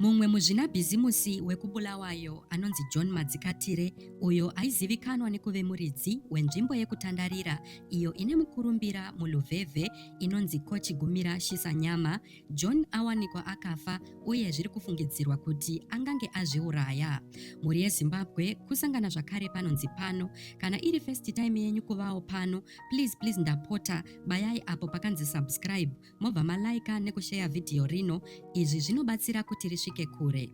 Mumwe muzvinabhizimusi wekubulawayo anonzi John Madzikatire, uyo aizivikanwa nekuve muridzi wenzvimbo yekutandarira iyo ine mukurumbira muluvhevhe inonzi Kochigumira Shisanyama. John awanikwa akafa uye zviri kufungidzirwa kuti angange azviuraya. Mhuri yeZimbabwe kusangana zvakare panonzi pano. Kana iri first time yenyu kuvawo pano, please ndapota bayai apo pakanzi subscribe mobva malaika nekushare video rino. Izvi zvinobatsira kuti risvike kure.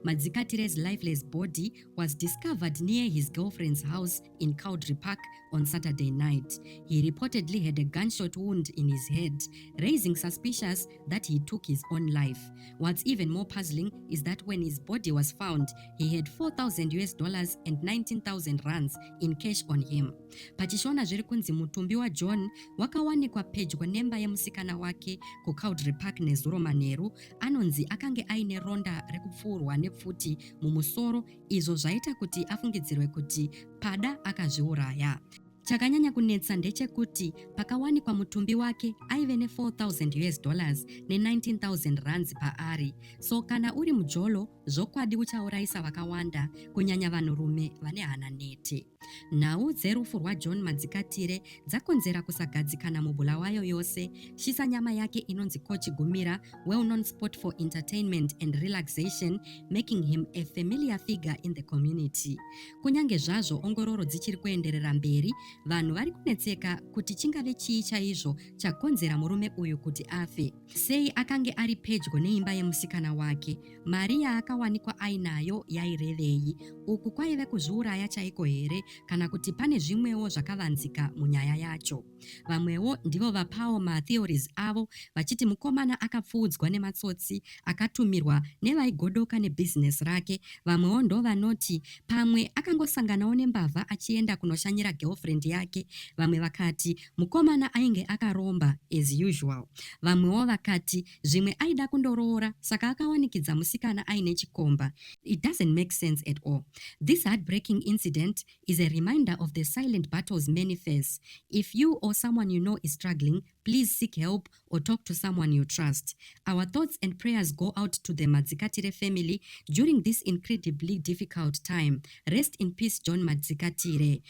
Madzikatire's lifeless body was discovered near his girlfriend's house in Cowdrey Park on Saturday night. He reportedly had a gunshot wound in his head, raising suspicions that he took his own life. What's even more puzzling is that when his body was found, he had $4,000 and 19,000 rands in cash on him. Pachishona zviri kunzi mutumbi waJohn wakawanikwa pedyo nemba yemusikana wake kuCowdrey Park nezuro manheru. Anonzi akange aine ronda rekupfuurwa nepfuti mumusoro, izvo zvaita kuti afungidzirwe kuti pada akazviuraya. Chakanyanya kunetsa ndechekuti pakawanikwa mutumbi wake aive ne$4,000 ne19,000 rands paari. So kana uri mujolo, zvokwadi uchaurayisa vakawanda, kunyanya vanhurume vane hana nete. Nhau dzerufu rwaJohn Madzikatire dzakonzera kusagadzikana mubulawayo yose. Shisanyama yake inonzi Kochigumira, well-known spot for entertainment and relaxation, making him a familiar figure in the community. Kunyange zvazvo ongororo dzichiri kuenderera mberi, vanhu vari kunetseka kuti chingave chii chaizvo chakonzera murume uyu kuti afe. Sei akange ari pedyo neimba yemusikana wake? Mari yaakawanikwa ainayo yairevei? Uku kwaive kuzviuraya chaiko here, kana kuti pane zvimwewo zvakavanzika munyaya yacho? Vamwewo ndivo vapawo matheories avo vachiti mukomana akapfuudzwa nematsotsi akatumirwa nevaigodoka nebhizinesi rake. Vamwewo ndo vanoti pamwe akangosanganawo nembavha achienda kunoshanyira girlfriend yake. Vamwe vakati mukomana ainge akaromba as usual. Vamwewo vakati zvimwe aida kundoroora saka akawanikidza musikana aine chikomba. It doesn't make sense at all. This heartbreaking incident is a reminder of the silent battles many face. If you or someone you know is struggling, please seek help or talk to someone you trust. Our thoughts and prayers go out to the Madzikatire family during this incredibly difficult time. Rest in peace, John Madzikatire.